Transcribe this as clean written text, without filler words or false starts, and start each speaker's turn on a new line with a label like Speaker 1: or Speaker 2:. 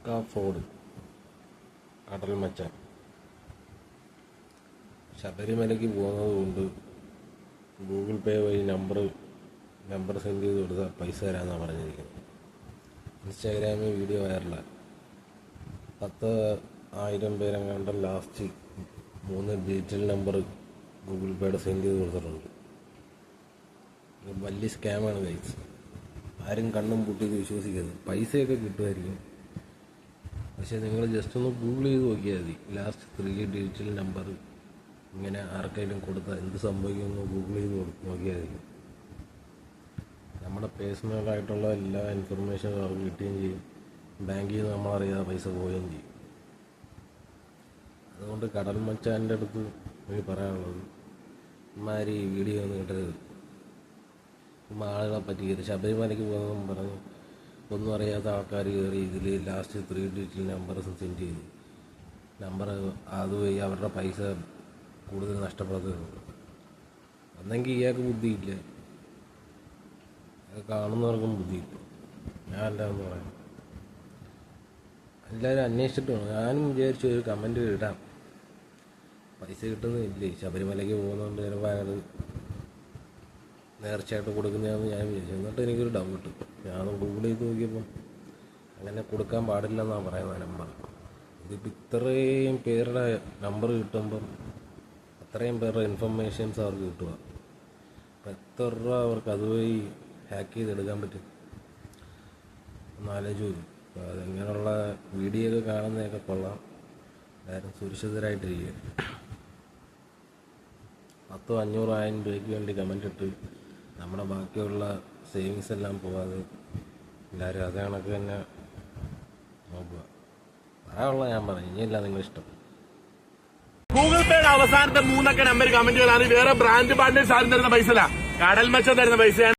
Speaker 1: പക്കാ ഫ്രോഡ്. കടൽ മച്ചാൻ ശബരിമലയ്ക്ക് പോകുന്നത് കൊണ്ട് ഗൂഗിൾ പേ വഴി നമ്പർ സെൻഡ് ചെയ്ത് കൊടുത്താൽ പൈസ തരാമെന്നാണ് പറഞ്ഞിരിക്കുന്നത്. ഇൻസ്റ്റാഗ്രാമിൽ വീഡിയോ വൈറലാണ്. 10,000 പേരെങ്ങാണ്ട് ലാസ്റ്റ് 3 ഡിജിറ്റൽ നമ്പർ ഗൂഗിൾ പേയുടെ സെൻഡ് ചെയ്ത് കൊടുത്തിട്ടുണ്ട്. വലിയ സ്കാമാണ് ഗൈസ്. ആരും കണ്ണും പൂട്ടിയത് വിശ്വസിക്കരുത്. പൈസയൊക്കെ കിട്ടുമായിരിക്കും, പക്ഷേ നിങ്ങൾ ജസ്റ്റ് ഒന്ന് ഗൂഗിൾ ചെയ്ത് നോക്കിയാൽ മതി. ലാസ്റ്റ് 3 ഡിജിറ്റൽ നമ്പർ ഇങ്ങനെ ആർക്കെങ്കിലും കൊടുത്താൽ എന്ത് സംഭവിക്കുമെന്ന് ഗൂഗിൾ ചെയ്ത് നോക്കിയാൽ മതി. നമ്മുടെ പേഴ്സണലായിട്ടുള്ള എല്ലാ ഇൻഫർമേഷനും അവർക്ക് കിട്ടുകയും ചെയ്യും. ബാങ്കിൽ നിന്ന് നമ്മളറിയാതെ പൈസ പോവുകയും ചെയ്യും. അതുകൊണ്ട് കടൽ മച്ചാൻ്റെ അടുത്ത് എനിക്ക് പറയാനുള്ളത്, ഇമാരി വീഡിയോ ഒന്നും കിട്ടരുത്. ആളുകളെ പറ്റിയത് ശബരിമലയ്ക്ക് പോകുന്നതെന്ന് പറഞ്ഞ് ഒന്നും അറിയാത്ത ആൾക്കാർ കയറി ഇതിൽ ലാസ്റ്റ് 3 ഡിജിറ്റൽ നമ്പർ സെൻഡ് ചെയ്ത് അതുവഴി അവരുടെ പൈസ കൂടുതൽ നഷ്ടപ്പെടുത്തുന്നുണ്ട്. അന്നെങ്കിൽ ഇയാൾക്ക് ബുദ്ധിയില്ല, കാണുന്നവർക്കും ബുദ്ധിയില്ല. ഞാൻ എന്താണെന്ന് പറയാം, എല്ലാവരും അന്വേഷിച്ചിട്ട് വേണം. ഞാനും വിചാരിച്ചു ഒരു കമൻറ്റ് ഇടാം, പൈസ കിട്ടുന്നില്ലേ, ശബരിമലയ്ക്ക് പോകുന്നതുകൊണ്ട് ചിലപ്പോൾ അയാൾ നേർച്ചയായിട്ട് കൊടുക്കുന്നതാണെന്ന് ഞാൻ വിചാരിച്ചു. എന്നിട്ട് എനിക്കൊരു ഡൗട്ട്, ഞാൻ ഗൂഗിൾ ചെയ്ത് നോക്കിയപ്പം അങ്ങനെ കൊടുക്കാൻ പാടില്ലെന്നാണ് പറയുന്നത് നമ്പർ. ഇതിപ്പോൾ ഇത്രയും പേരുടെ നമ്പർ കിട്ടുമ്പം അത്രയും പേരുടെ ഇൻഫർമേഷൻസ് അവർക്ക് കിട്ടുക. അപ്പം എത്ര രൂപ അവർക്ക് അതുവഴി ഹാക്ക് ചെയ്തെടുക്കാൻ പറ്റും ഒന്ന് ആലോചിച്ച് നോക്കും. അപ്പോൾ അതിങ്ങനെയുള്ള വീഡിയോ ഒക്കെ കാണുന്നതൊക്കെ കൊള്ളാം. എല്ലാവരും സുരക്ഷിതരായിട്ടിരിക്കുക. 10,000-500,000 രൂപയ്ക്ക് വേണ്ടി കമൻ്റ് ഇട്ട് നമ്മുടെ ബാക്കിയുള്ള സേവിങ്സ് എല്ലാം പോകാതെ എല്ലാവരും അതേ കണക്ക് തന്നെ നോക്കുക. പറയാനുള്ള ഞാൻ പറയും, ഇനിയല്ല നിങ്ങളിഷ്ടം.
Speaker 2: ഗൂഗിൾ പേയുടെ അവസാനത്തെ 3 അക്ക നമ്പർ കമന്റുകളാണ് വേറെ ബ്രാൻഡ് പാർട്ട്നേഴ്സ് ആരും തരുന്ന പൈസ അല്ല, കടൽ മച്ചാൻ തരുന്ന പൈസയാണ്.